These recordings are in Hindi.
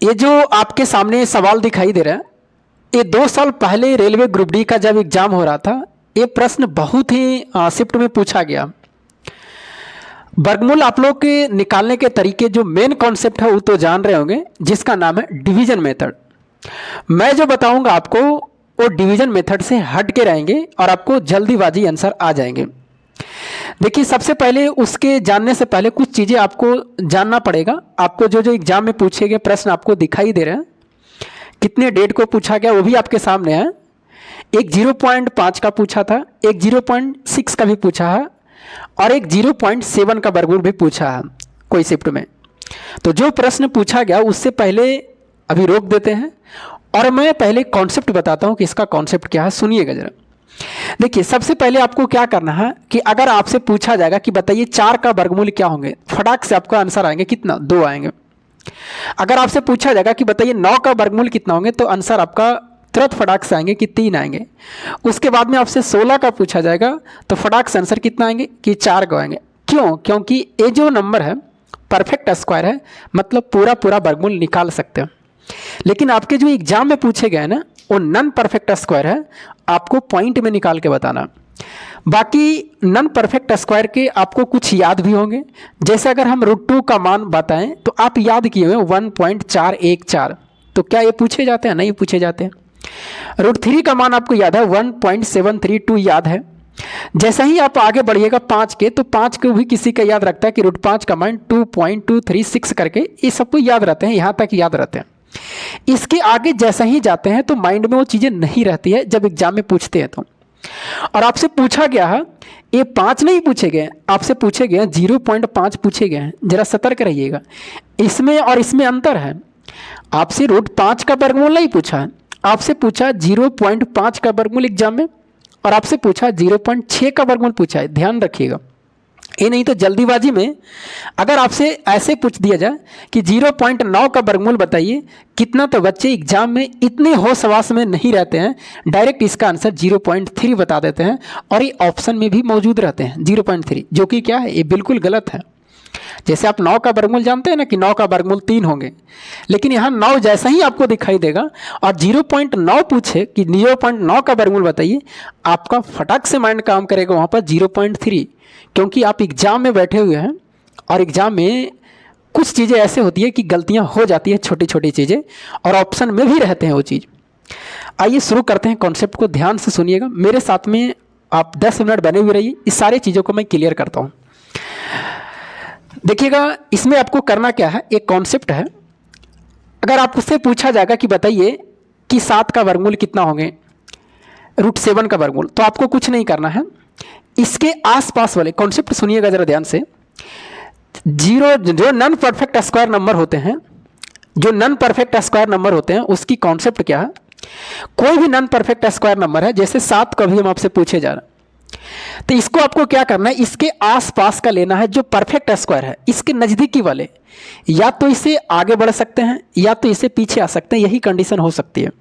ये जो आपके सामने सवाल दिखाई दे रहा है, ये 2 साल पहले रेलवे ग्रुप डी का जब एग्जाम हो रहा था, ये प्रश्न बहुत ही शिफ्ट में पूछा गया। वर्गमूल आप लोग के निकालने के तरीके, जो मेन कॉन्सेप्ट है वो तो जान रहे होंगे, जिसका नाम है डिवीजन मेथड। मैं जो बताऊंगा आपको वो डिवीजन मेथड से हट के रहेंगे और आपको जल्दीबाजी आंसर आ जाएंगे। देखिए, सबसे पहले उसके जानने से पहले कुछ चीज़ें आपको जानना पड़ेगा। आपको जो जो एग्जाम में पूछे गए प्रश्न आपको दिखाई दे रहे हैं, कितने डेट को पूछा गया वो भी आपके सामने है। एक 0.5 का पूछा था, एक 0.6 का भी पूछा है और एक 0.7 का वर्गमूल भी पूछा है कोई शिफ्ट में। तो जो प्रश्न पूछा गया उससे पहले अभी रोक देते हैं और मैं पहले कॉन्सेप्ट बताता हूं कि इसका कॉन्सेप्ट क्या है, सुनिएगा जरा। देखिए, सबसे पहले आपको क्या करना है कि अगर आपसे पूछा जाएगा कि बताइए 4 का वर्गमूल क्या होंगे, फटाक से आपका आंसर आएंगे कितना, 2 आएंगे। अगर आपसे पूछा जाएगा कि बताइए 9 का वर्गमूल कितना होंगे, तो आंसर आपका तुरंत फटाक से आएंगे कि 3 आएंगे। उसके बाद में आपसे 16 का पूछा जाएगा तो फटाक से आंसर कितना आएंगे कि 4 को आएंगे। क्यों? क्योंकि ये जो नंबर है परफेक्ट स्क्वायर है, मतलब पूरा पूरा वर्गमूल निकाल सकते हैं। लेकिन आपके जो एग्जाम में पूछे गए ना वो नॉन परफेक्ट स्क्वायर है, आपको पॉइंट में निकाल के बताना। बाकी नॉन परफेक्ट स्क्वायर के आपको कुछ याद भी होंगे, जैसे अगर हम √2 का मान बताएं तो आप याद किए हुए 1.414। तो क्या ये पूछे जाते हैं? नहीं पूछे जाते हैं। √3 का मान आपको याद है 1.732 याद है। जैसे ही आप आगे बढ़िएगा 5 के, तो 5 को भी किसी का याद रखता है कि √5 का मान 2.236 करके, ये सबको याद रहते हैं, यहाँ तक याद रहते हैं। इसके आगे जैसे ही जाते हैं तो माइंड में वो चीज़ें नहीं रहती है जब एग्जाम में पूछते हैं तो। और आपसे पूछा गया है, ये 5 नहीं पूछे गए, आपसे पूछे गए 0.5 पूछे गए हैं। जरा सतर्क रहिएगा, इसमें और इसमें अंतर है। आपसे √5 का वर्गमूल नहीं पूछा है, आपसे पूछा 0.5 का वर्गमूल एग्जाम में, और आपसे पूछा 0.6 का वर्गमूल पूछा है। ध्यान रखिएगा, ये नहीं तो जल्दीबाजी में अगर आपसे ऐसे पूछ दिया जाए कि 0.9 का वर्गमूल बताइए कितना, तो बच्चे एग्जाम में इतने होश हवास में नहीं रहते हैं, डायरेक्ट इसका आंसर 0.3 बता देते हैं और ये ऑप्शन में भी मौजूद रहते हैं 0.3, जो कि क्या है, ये बिल्कुल गलत है। जैसे आप 9 का वर्गमूल जानते हैं ना कि 9 का वर्गमूल 3 होंगे, लेकिन यहाँ 9 जैसा ही आपको दिखाई देगा और 0.9 पूछे कि 0.9 का वर्गमूल बताइए, आपका फटाक से माइंड काम करेगा वहाँ पर 0.3, क्योंकि आप एग्जाम में बैठे हुए हैं और एग्जाम में कुछ चीज़ें ऐसे होती है कि गलतियाँ हो जाती है, छोटी छोटी चीज़ें, और ऑप्शन में भी रहते हैं वो चीज़। आइए शुरू करते हैं, कॉन्सेप्ट को ध्यान से सुनिएगा, मेरे साथ में आप 10 मिनट बने हुए रहिए, इस सारी चीज़ों को मैं क्लियर करता हूँ। देखिएगा, इसमें आपको करना क्या है, एक कॉन्सेप्ट है। अगर आपसे पूछा जाएगा कि बताइए कि 7 का वर्गमूल कितना होंगे, √7 का वर्गमूल, तो आपको कुछ नहीं करना है, इसके आसपास वाले कॉन्सेप्ट सुनिएगा जरा ध्यान से। जो नॉन परफेक्ट स्क्वायर नंबर होते हैं, जो नॉन परफेक्ट स्क्वायर नंबर होते हैं उसकी कॉन्सेप्ट क्या है, कोई भी नॉन परफेक्ट स्क्वायर नंबर है, जैसे 7 का भी हम आपसे पूछे जा रहा है, तो इसको आपको क्या करना है, इसके आसपास का लेना है जो परफेक्ट स्क्वायर है, इसके नज़दीकी वाले, या तो इसे आगे बढ़ सकते हैं या तो इसे पीछे आ सकते हैं, यही कंडीशन हो सकती है।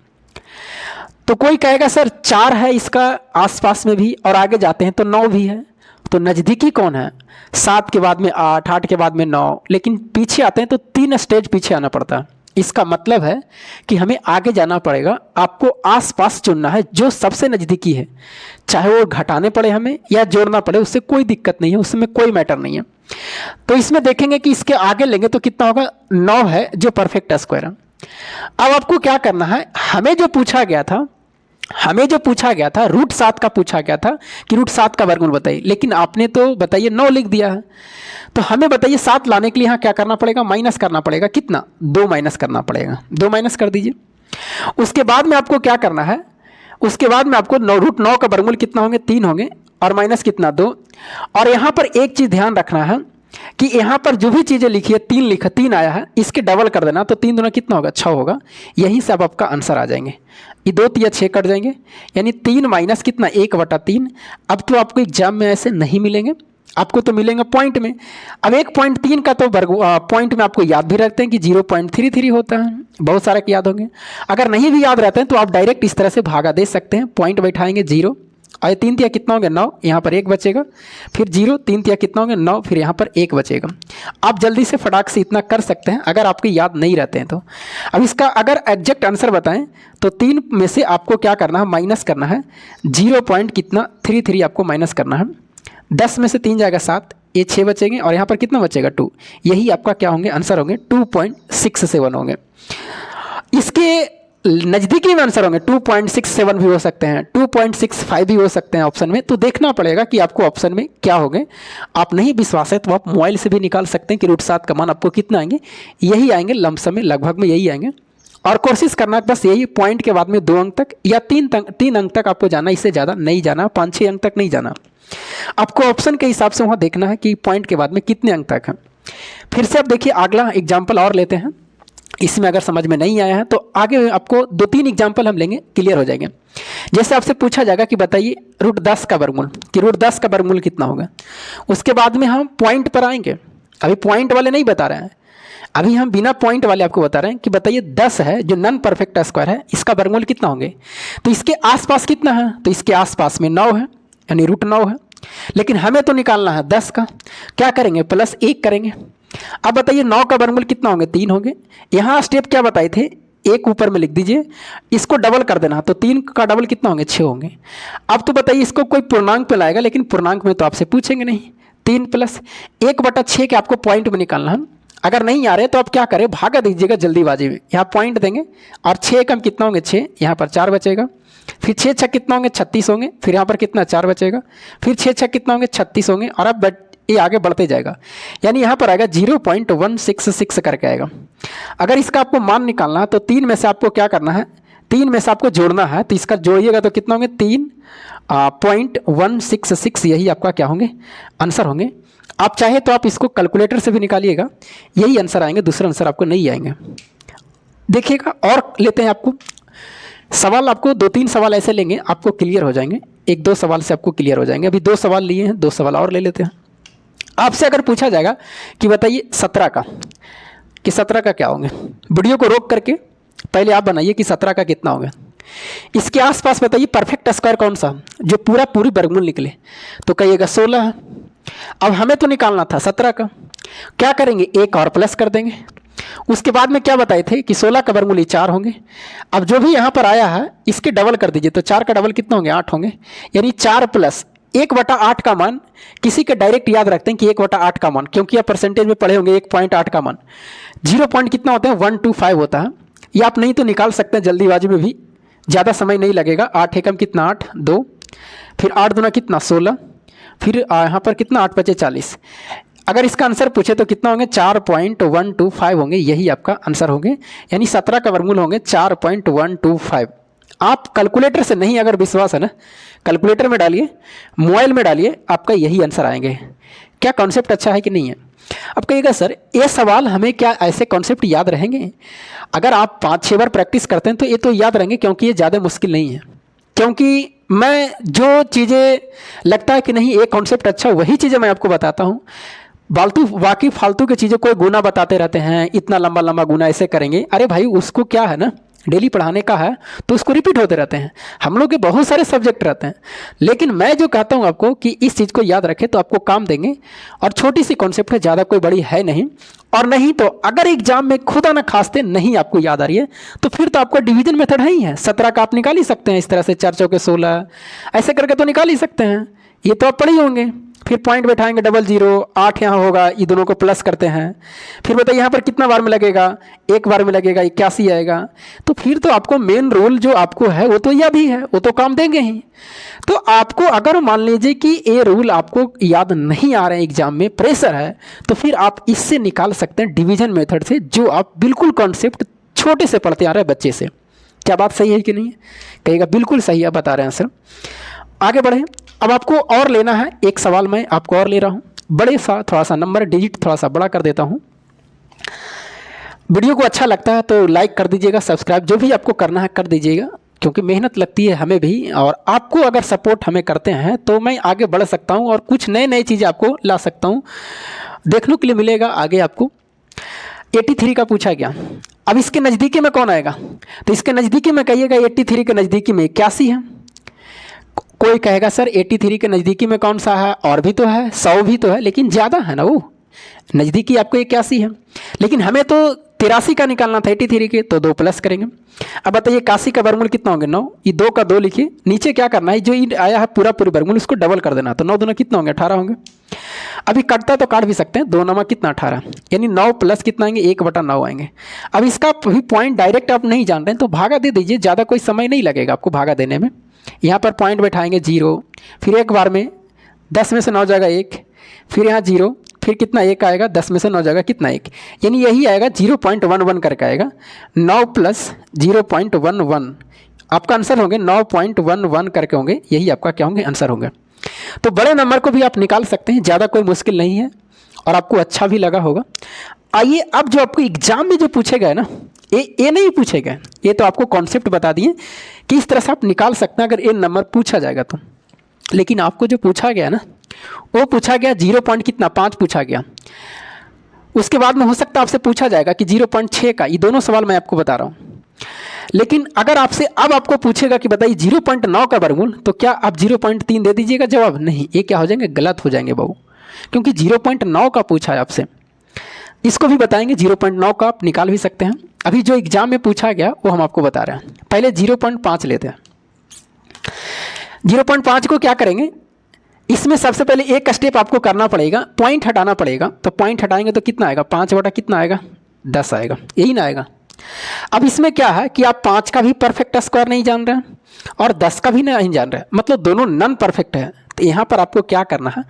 तो कोई कहेगा सर 4 है इसका आसपास में भी और आगे जाते हैं तो 9 भी है, तो नज़दीकी कौन है, 7 के बाद में 8, 8 के बाद में 9, लेकिन पीछे आते हैं तो 3 स्टेज पीछे आना पड़ता है। इसका मतलब है कि हमें आगे जाना पड़ेगा, आपको आसपास चुनना है जो सबसे नज़दीकी है, चाहे वो घटाने पड़े हमें या जोड़ना पड़े, उससे कोई दिक्कत नहीं है, उसमें कोई मैटर नहीं है। तो इसमें देखेंगे कि इसके आगे लेंगे तो कितना होगा, 9 है जो परफेक्ट स्क्वायर है। अब आपको क्या करना है, हमें जो पूछा गया था √7 का पूछा गया था कि √7 का वर्गमूल बताइए, लेकिन आपने तो बताइए 9 लिख दिया है, तो हमें बताइए 7 लाने के लिए यहाँ क्या करना पड़ेगा, माइनस करना पड़ेगा, कितना, 2 माइनस करना पड़ेगा, 2 माइनस कर दीजिए। उसके बाद में आपको क्या करना है, उसके बाद में आपको √9 का वर्गमूल कितना होंगे, 3 होंगे, और माइनस कितना, 2। और यहाँ पर एक चीज़ ध्यान रखना है कि यहाँ पर जो भी चीज़ें लिखी है, 3 लिखा, 3 आया है, इसके डबल कर देना, तो 3 दूना कितना होगा, 6 होगा, यहीं से अब आपका आंसर आ जाएंगे। ये 2 या 6 कट जाएंगे, यानी 3 माइनस कितना, 1/3। अब तो आपको एग्जाम में ऐसे नहीं मिलेंगे, आपको तो मिलेंगे पॉइंट में। अब 1.3 का तो पॉइंट में आपको याद भी रखते हैं कि 0.33 होता है, बहुत सारे याद होंगे। अगर नहीं भी याद रहते हैं तो आप डायरेक्ट इस तरह से भागा दे सकते हैं, पॉइंट बैठाएंगे 0, और 3 तिया कितना हो गया 9, यहाँ पर 1 बचेगा, फिर 0, 3 तिया कितना हो गया 9, फिर यहाँ पर 1 बचेगा। आप जल्दी से फटाक से इतना कर सकते हैं अगर आपको याद नहीं रहते हैं तो। अब इसका अगर एग्जैक्ट आंसर बताएं तो 3 में से आपको क्या करना है, माइनस करना है 0 पॉइंट कितना 33 आपको माइनस करना है। 10 में से 3 जाएगा 7, ये 6 बचेंगे और यहाँ पर कितना बचेगा 2। यही आपका क्या होंगे आंसर होंगे 2.67 होंगे। इसके नज़दीकी में आंसर होंगे 2.67 भी हो सकते हैं, 2.65 भी हो सकते हैं ऑप्शन में। तो देखना पड़ेगा कि आपको ऑप्शन में क्या होंगे। आप नहीं विश्वास है तो आप मोबाइल से भी निकाल सकते हैं कि √7 का मान आपको कितना आएंगे, यही आएंगे लमसम में, लगभग में यही आएंगे। और कोशिश करना बस यही पॉइंट के बाद में 2 अंक तक या 3 अंक तक आपको जाना, इससे ज़्यादा नहीं जाना, 5-6 अंक तक नहीं जाना। आपको ऑप्शन के हिसाब से वहाँ देखना है कि पॉइंट के बाद में कितने अंक तक है। फिर से अब देखिए अगला एग्जाम्पल और लेते हैं, इसमें अगर समझ में नहीं आया है तो आगे आपको 2-3 एग्जाम्पल हम लेंगे, क्लियर हो जाएंगे। जैसे आपसे पूछा जाएगा कि बताइए √10 का वर्गमूल, कि √10 का वर्गमूल कितना होगा। उसके बाद में हम पॉइंट पर आएंगे, अभी पॉइंट वाले नहीं बता रहे हैं, अभी हम बिना पॉइंट वाले आपको बता रहे हैं कि बताइए 10 है जो नॉन परफेक्ट स्क्वायर है, इसका वर्गमूल कितना होंगे। तो इसके आसपास कितना है, तो इसके आसपास में 9 है, यानी √9 है। लेकिन हमें तो निकालना है 10 का, क्या करेंगे +1 करेंगे। अब बताइए 9 का वर्गमूल कितना होंगे, 3 होंगे। यहाँ स्टेप क्या बताए थे, 1 ऊपर में लिख दीजिए, इसको डबल कर देना, तो 3 का डबल कितना होंगे 6 होंगे। अब तो बताइए इसको कोई पूर्णांक पे लाएगा, लेकिन पूर्णांक में तो आपसे पूछेंगे नहीं। 3 + 1/6 के आपको पॉइंट में निकालना है। अगर नहीं आ रहे तो आप क्या करें, भागा दीजिएगा जल्दीबाजी में, यहाँ पॉइंट देंगे और 6 कम कितना होंगे 6, यहाँ पर 4 बचेगा। फिर 6 छक कितना होंगे 36 होंगे, फिर यहाँ पर कितना 4 बचेगा, फिर 6 छक कितना होंगे 36 होंगे। और अब ये आगे बढ़ते जाएगा, यानी यहाँ पर आएगा 0.166 करके आएगा। अगर इसका आपको मान निकालना है तो 3 में से आपको क्या करना है, 3 में से आपको जोड़ना है, तो इसका जोड़िएगा तो कितना होंगे 3.166, यही आपका क्या होंगे आंसर होंगे। आप चाहे तो आप इसको कैलकुलेटर से भी निकालिएगा, यही आंसर आएंगे, दूसरा आंसर आपको नहीं आएंगे। देखिएगा और लेते हैं आपको सवाल, आपको 2-3 सवाल ऐसे लेंगे आपको क्लियर हो जाएंगे, 1-2 सवाल से आपको क्लियर हो जाएंगे। अभी 2 सवाल लिए हैं, 2 सवाल और ले लेते हैं। आपसे अगर पूछा जाएगा कि बताइए 17 का, कि 17 का क्या होंगे, वीडियो को रोक करके पहले आप बनाइए कि 17 का कितना होगा। इसके आसपास बताइए परफेक्ट स्क्वायर कौन सा जो पूरी वर्गमूल निकले, तो कहिएगा 16 है। अब हमें तो निकालना था 17 का, क्या करेंगे 1 और प्लस कर देंगे। उसके बाद में क्या बताए थे कि 16 का वर्गमूल 4 होंगे। अब जो भी यहाँ पर आया है इसके डबल कर दीजिए, तो 4 का डबल कितना होंगे 8 होंगे, यानी 4 + 1/8 का मान। किसी के डायरेक्ट याद रखते हैं कि 1/8 का मान, क्योंकि आप परसेंटेज में पढ़े होंगे 1.8 का मान 0 पॉइंट कितना होता है 125 होता है। ये आप नहीं तो निकाल सकते हैं जल्दीबाजी में भी, ज़्यादा समय नहीं लगेगा। 8 एकम कितना 8, 2, फिर 8 दूना कितना 16, फिर यहाँ पर कितना 8 × 5 = 40। अगर इसका आंसर पूछे तो कितना होंगे 4.125 होंगे, यही आपका आंसर होंगे, यानी 17 का वर्गमूल होंगे 4.125। आप कैलकुलेटर से नहीं, अगर विश्वास है ना कैलकुलेटर में डालिए, मोबाइल में डालिए, आपका यही आंसर आएंगे। क्या कॉन्सेप्ट अच्छा है कि नहीं है। अब कहिएगा सर ये सवाल हमें क्या ऐसे कॉन्सेप्ट याद रहेंगे, अगर आप 5-6 बार प्रैक्टिस करते हैं तो ये तो याद रहेंगे, क्योंकि ये ज़्यादा मुश्किल नहीं है। क्योंकि मैं जो चीज़ें लगता है कि नहीं ये कॉन्सेप्ट अच्छा, वही चीज़ें मैं आपको बताता हूँ। बाकी फालतू की चीज़ें कोई गुना बताते रहते हैं, इतना लंबा लंबा गुना ऐसे करेंगे, अरे भाई उसको क्या है ना, डेली पढ़ाने का है तो उसको रिपीट होते रहते हैं। हम लोग के बहुत सारे सब्जेक्ट रहते हैं, लेकिन मैं जो कहता हूँ आपको कि इस चीज़ को याद रखें तो आपको काम देंगे। और छोटी सी कॉन्सेप्ट है, ज़्यादा कोई बड़ी है नहीं। और नहीं तो अगर एग्जाम में खुदा ना खास्ते नहीं आपको याद आ रही है तो फिर तो आपका डिवीजन मेथड है ही है। 17 का आप निकाल ही सकते हैं, इस तरह से 4 चौके 16 ऐसे करके तो निकाल ही सकते हैं, ये तो आप पढ़े ही होंगे। फिर पॉइंट बैठाएंगे 00, 8 यहाँ होगा, ये दोनों को प्लस करते हैं। फिर बताइए यहाँ पर कितना बार में लगेगा, 1 बार में लगेगा, 81 आएगा। तो फिर तो आपको मेन रूल जो आपको है वो तो याद ही है, वो तो काम देंगे ही। तो आपको अगर मान लीजिए कि ये रूल आपको याद नहीं आ रहे हैं, एग्जाम में प्रेशर है, तो फिर आप इससे निकाल सकते हैं डिवीजन मेथड से, जो आप बिल्कुल कॉन्सेप्ट छोटे से पढ़ते आ रहे हैं बच्चे से। क्या बात सही है कि नहीं है, कहिएगा बिल्कुल सही आप बता रहे हैं सर। आगे बढ़े, अब आपको और लेना है एक सवाल, मैं आपको और ले रहा हूँ, बड़े सा थोड़ा सा नंबर डिजिट थोड़ा सा बड़ा कर देता हूँ। वीडियो को अच्छा लगता है तो लाइक कर दीजिएगा, सब्सक्राइब जो भी आपको करना है कर दीजिएगा, क्योंकि मेहनत लगती है हमें भी, और आपको अगर सपोर्ट हमें करते हैं तो मैं आगे बढ़ सकता हूँ और कुछ नए नई चीज़ें आपको ला सकता हूँ, देखने के लिए मिलेगा आगे आपको। 83 का पूछा गया, अब इसके नज़दीकी में कौन आएगा, तो इसके नज़दीकी में कहिएगा 83 के नज़दीकी में 81 है। कोई कहेगा सर 83 के नज़दीकी में कौन सा है, और भी तो है, 100 भी तो है, लेकिन ज़्यादा है ना वो, नज़दीकी आपको 81 है, लेकिन हमें तो 83 का निकालना था 83 के, तो 2 प्लस करेंगे। अब बताइए 81 का वर्गमूल कितना होंगे 9, ये 2 का 2 लिखिए, नीचे क्या करना है जो ये आया है पूरा वर्गमूल उसको डबल कर देना, तो 9 दूना कितना होंगे 18 होंगे। अभी कटता तो काट भी सकते हैं, 2 9 कितना 18, यानी 9 प्लस कितना आएंगे 1/9 आएंगे। अब इसका भी पॉइंट डायरेक्ट आप नहीं जान रहे हैं तो भागा दे दीजिए, ज़्यादा कोई समय नहीं लगेगा आपको भागा देने में। यहाँ पर पॉइंट बैठाएंगे 0, फिर एक बार में 10 में से 9 जाएगा 1, फिर यहाँ 0, फिर कितना 1 आएगा, 10 में से 9 जाएगा कितना 1, यानी यही आएगा 0.11 करके आएगा, 9 प्लस 0.11 आपका आंसर होंगे 9.11 करके होंगे, यही आपका क्या होंगे आंसर होंगे। तो बड़े नंबर को भी आप निकाल सकते हैं, ज़्यादा कोई मुश्किल नहीं है और आपको अच्छा भी लगा होगा। आइए अब जो आपको एग्जाम में जो पूछे गए ना, ये नहीं पूछे गए, ये तो आपको कॉन्सेप्ट बता दिए कि इस तरह से आप निकाल सकते हैं अगर ये नंबर पूछा जाएगा तो। लेकिन आपको जो पूछा गया ना वो पूछा गया 0.5 पूछा गया, उसके बाद में हो सकता है आपसे पूछा जाएगा कि 0.6 का, ये दोनों सवाल मैं आपको बता रहा हूँ। लेकिन अगर आपसे अब आपको पूछेगा कि बताइए 0.9 का वर्गमूल, तो क्या आप 0.3 दे दीजिएगा जवाब? नहीं, ये क्या हो जाएंगे गलत हो जाएंगे बाबू, क्योंकि 0.9 का पूछा है आपसे। इसको भी बताएंगे 0.9 का आप निकाल भी सकते हैं। अभी जो एग्जाम में पूछा गया वो हम आपको बता रहे हैं। पहले 0.5 लेते हैं। 0.5 को क्या करेंगे, इसमें सबसे पहले एक स्टेप आपको करना पड़ेगा, पॉइंट हटाना पड़ेगा। तो पॉइंट हटाएंगे तो कितना आएगा, 5 बटा कितना आएगा 10 आएगा, यही ना आएगा। अब इसमें क्या है कि आप 5 का भी परफेक्ट स्क्वायर नहीं जान रहे हैं और 10 का भी नहीं जान रहे, मतलब दोनों नॉन परफेक्ट है। तो यहाँ पर आपको क्या करना है,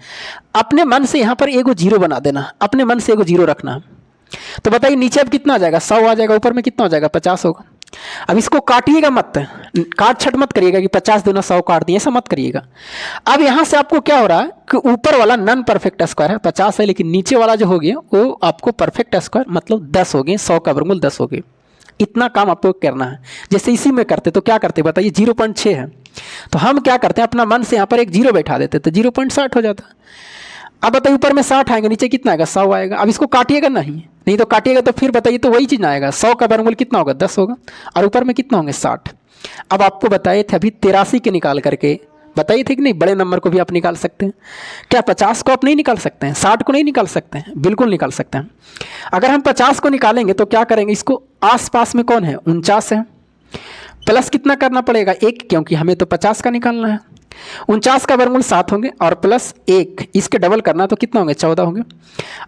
अपने मन से यहाँ पर एगो 0 बना देना, अपने मन से एगो 0 रखना है। तो बताइए नीचे अब कितना आ जाएगा 100 आ जाएगा, ऊपर में कितना हो जाएगा 50 होगा। अब इसको काटिएगा मत, काट छट मत करिएगा कि 50 दूना 100 काट दिए, ऐसा मत करिएगा। अब यहाँ से आपको क्या हो रहा है कि ऊपर वाला नॉन परफेक्ट स्क्वायर है 50 है, लेकिन नीचे वाला जो हो गया वो आपको परफेक्ट स्क्वायर मतलब 10 हो गए, 100 का वर्गमूल 10 हो गए। इतना काम आपको करना है। जैसे इसी में करते तो क्या करते बताइए, 0.6 है तो हम क्या करते हैं अपना मन से यहाँ पर एक 0 बैठा देते तो 0.60 हो जाता। अब बताइए ऊपर में 60 आएगा, नीचे कितना आएगा 100 आएगा। अब इसको काटिएगा नहीं तो काटिएगा तो फिर बताइए तो वही चीज़ ना आएगा, 100 का वर्गमूल कितना होगा 10 होगा और ऊपर में कितना होंगे 60। अब आपको बताए थे अभी 83 के निकाल करके बताइए थे कि नहीं, बड़े नंबर को भी आप निकाल सकते हैं। क्या 50 को आप नहीं निकाल सकते हैं, 60 को नहीं निकाल सकते हैं? बिल्कुल निकाल सकते हैं। अगर हम 50 को निकालेंगे तो क्या करेंगे, इसको आसपास में कौन है 49 है, प्लस कितना करना पड़ेगा 1, क्योंकि हमें तो 50 का निकालना है। 49 का वर्गमूल 7 होंगे और प्लस 1 इसके डबल करना तो कितना होंगे 14 होंगे।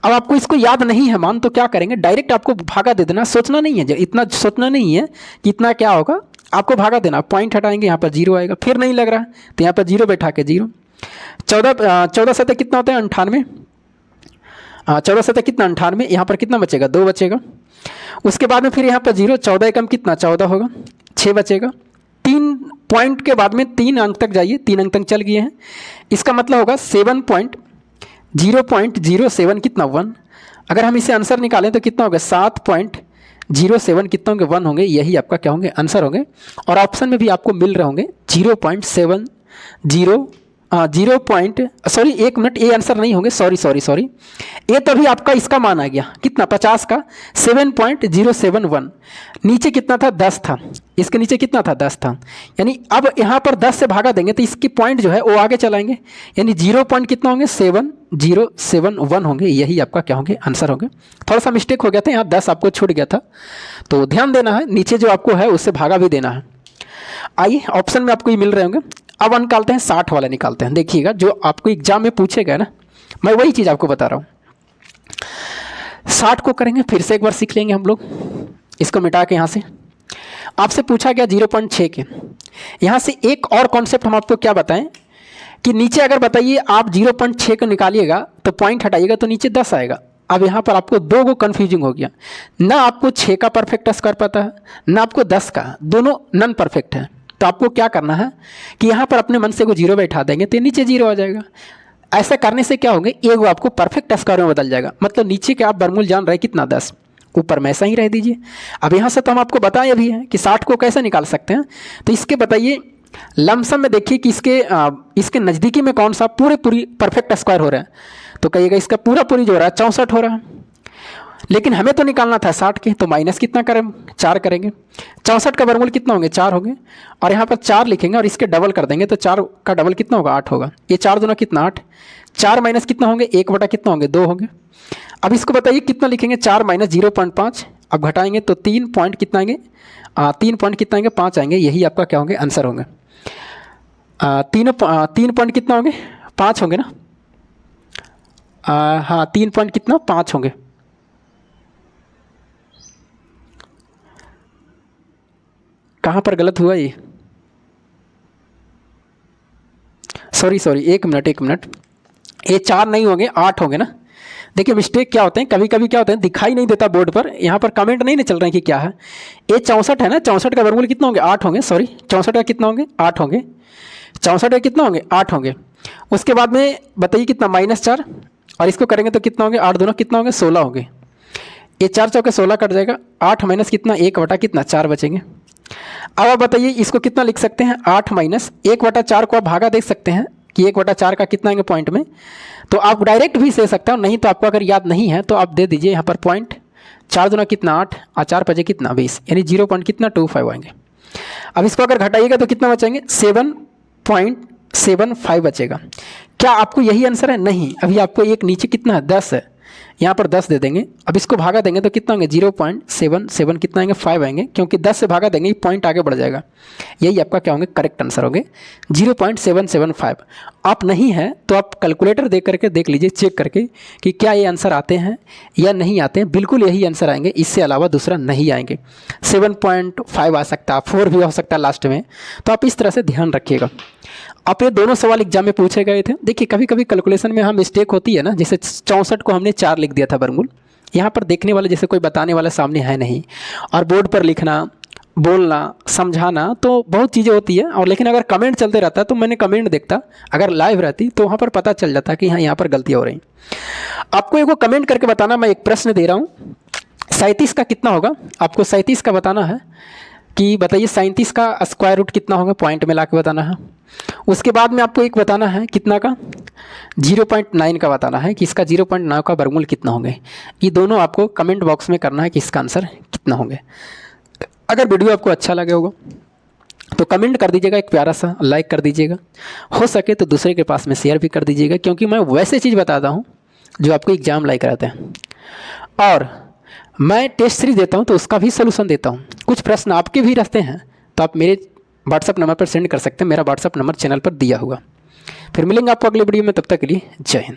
अब आपको इसको याद नहीं है मान, तो क्या करेंगे डायरेक्ट आपको भागा दे देना, सोचना नहीं है, इतना सोचना नहीं है कि इतना क्या होगा, आपको भागा देना। पॉइंट हटाएंगे यहाँ पर 0 आएगा, फिर नहीं लग रहा तो यहाँ पर 0 बैठा के 0। 14 सतह कितना होता है 98, 14 सतह कितना 98, यहाँ पर कितना बचेगा 2 बचेगा। उसके बाद में फिर यहाँ पर 0, 14 एकम कितना 14 होगा, 6 बचेगा। 3 पॉइंट के बाद में 3 अंक तक जाइए, 3 अंक तक चल गए हैं, इसका मतलब होगा 7.007 कितना 1। अगर हम इसे आंसर निकालें तो कितना होगा 7.07 कितना होंगे 1 होंगे, यही आपका क्या होंगे आंसर होंगे। और ऑप्शन में भी आपको मिल रहे होंगे 1 मिनट, ये आंसर नहीं होंगे, सॉरी, ये तभी आपका इसका मान आ गया कितना 50 का 7.071। नीचे कितना था 10 था, इसके नीचे कितना था 10 था, यानी अब यहाँ पर 10 से भागा देंगे तो इसकी पॉइंट जो है वो आगे चलाएंगे, यानी 0 पॉइंट कितना होंगे 7071 होंगे, यही आपका क्या होंगे आंसर होंगे। थोड़ा सा मिस्टेक हो गया था, यहाँ 10 आपको छूट गया था, तो ध्यान देना है, नीचे जो आपको है उससे भागा भी देना है। आइए ऑप्शन में आपको ये मिल रहे होंगे। अब निकालते हैं 60 वाला निकालते हैं। देखिएगा जो आपको एग्जाम में पूछेगा ना, मैं वही चीज़ आपको बता रहा हूँ। 60 को करेंगे, फिर से एक बार सीख लेंगे हम लोग, इसको मिटा के यहाँ से आपसे पूछा गया 0.6 के। यहाँ से एक और कॉन्सेप्ट हम आपको क्या बताएं कि नीचे अगर बताइए आप 0.6 को निकालिएगा तो पॉइंट हटाइएगा तो नीचे 10 आएगा। अब यहाँ पर आपको 2 को कन्फ्यूजिंग हो गया, ना आपको 6 का परफेक्ट स्क्वायर पता है ना आपको 10 का, दोनों नॉन परफेक्ट है। तो आपको क्या करना है कि यहाँ पर अपने मन से को 0 बैठा देंगे तो नीचे 0 आ जाएगा। ऐसा करने से क्या होगा, एक आपको परफेक्ट स्क्वायर में बदल जाएगा, मतलब नीचे के आप वर्गमूल जान रहे हैं कितना 10, ऊपर में ऐसा ही रह दीजिए। अब यहाँ से तो हम आपको बताए अभी है कि 60 को कैसे निकाल सकते हैं। तो इसके बताइए लमसम में देखिए कि इसके नज़दीकी में कौन सा पूरी परफेक्ट स्क्वायर हो रहा है, तो कहिएगा इसका पूरी जो हो रहा है 64 हो रहा है। लेकिन हमें तो निकालना था 60 के, तो माइनस कितना करें, 4 करेंगे। 64 का वर्गमूल कितना होंगे, 4 होंगे, और यहाँ पर 4 लिखेंगे और इसके डबल कर देंगे, तो 4 का डबल कितना होगा, 8 होगा। ये 4 दूना कितना 8, 4 माइनस कितना होंगे, 1 बटा कितना होंगे, 2 होंगे। अब इसको बताइए कितना लिखेंगे, 4 माइनस 0.5, अब घटाएंगे तो 3 पॉइंट कितना आएंगे, 3 पॉइंट कितना आएंगे, 5 आएंगे। यही आपका क्या होंगे, आंसर होंगे। 3 पॉइंट कितना होंगे, 5 होंगे ना, हाँ 3 पॉइंट कितना, 5 होंगे। कहाँ पर गलत हुआ ये, सॉरी 1 मिनट, ये 4 नहीं होंगे, 8 होंगे ना। देखिए मिस्टेक क्या होते हैं, कभी कभी क्या होता है, दिखाई नहीं देता बोर्ड पर, यहाँ पर कमेंट नहीं चल रहे हैं कि क्या है। ये 64 है ना, 64 का वर्गमूल कितना होंगे, 8 होंगे, सॉरी 64 का कितना होंगे, 8 होंगे। 64 का कितना होंगे, 8 होंगे। उसके बाद में बताइए कितना, -4, और इसको करेंगे तो कितना होंगे, 8 दूना कितना होंगे, 16 होंगे। ये 4 चौके 16 कट जाएगा, 8 माइनस कितना, 1 बटा कितना, 4 बचेंगे। अब आप बताइए इसको कितना लिख सकते हैं, 8 माइनस 1 बटा 4 को आप भागा देख सकते हैं कि 1 बटा 4 का कितना आएंगे पॉइंट में, तो आप डायरेक्ट भी दे सकते हो, नहीं तो आपको अगर याद नहीं है तो आप दे दीजिए यहाँ पर पॉइंट। 4 दूना कितना 8 और 4 बचे कितना 20, यानी 0.25 आएंगे। अब इसको अगर घटाइएगा तो कितना बचेंगे, 7.75 बचेगा। क्या आपको यही आंसर है, नहीं, अभी आपको एक नीचे कितना है, 10 है, यहाँ पर 10 दे देंगे। अब इसको भागा देंगे तो कितना होंगे, 0.77 कितना आएंगे, 5 आएंगे, क्योंकि 10 से भागा देंगे पॉइंट आगे बढ़ जाएगा। यही आपका क्या होंगे, करेक्ट आंसर होंगे 0.775। आप नहीं है तो आप कैलकुलेटर देख करके देख लीजिए, चेक करके कि क्या ये आंसर आते हैं या नहीं आते हैं। बिल्कुल यही आंसर आएंगे, इससे अलावा दूसरा नहीं आएंगे। 7.5 आ सकता है, 4 भी हो सकता है लास्ट में, तो आप इस तरह से ध्यान रखिएगा। आप ये दोनों सवाल एग्जाम में पूछे गए थे। देखिए कभी कभी कैलकुलेशन में हम मिस्टेक होती है ना, जैसे 64 को हमने 4 लिख दिया था वर्गमूल, यहाँ पर देखने वाले जैसे कोई बताने वाला सामने है नहीं, और बोर्ड पर लिखना, बोलना, समझाना, तो बहुत चीज़ें होती है। और लेकिन अगर कमेंट चलते रहता तो मैंने कमेंट देखता, अगर लाइव रहती तो वहाँ पर पता चल जाता कि हाँ यहाँ पर गलतियाँ हो रही। आपको एक वो कमेंट करके बताना, मैं एक प्रश्न दे रहा हूँ, 37 का कितना होगा, आपको 37 का बताना है कि बताइए 37 का स्क्वायर रूट कितना होगा, पॉइंट में ला के बताना है। उसके बाद में आपको एक बताना है कितना का, 0.9 का बताना है कि इसका 0.9 का वर्गमूल कितना होंगे। ये दोनों आपको कमेंट बॉक्स में करना है कि इसका आंसर कितना होंगे। अगर वीडियो आपको अच्छा लगे होगा तो कमेंट कर दीजिएगा, एक प्यारा सा लाइक कर दीजिएगा, हो सके तो दूसरे के पास में शेयर भी कर दीजिएगा, क्योंकि मैं वैसे चीज़ बताता हूँ जो आपको एग्जाम लाइक रहते हैं। और मैं टेस्ट सीरीज देता हूँ तो उसका भी सोल्यूशन देता हूँ। कुछ प्रश्न आपके भी रहते हैं तो आप मेरे व्हाट्सअप नंबर पर सेंड कर सकते हैं, मेरा व्हाट्सअप नंबर चैनल पर दिया हुआ। फिर मिलेंगे आपको अगले वीडियो में, तब तक के लिए जय हिंद।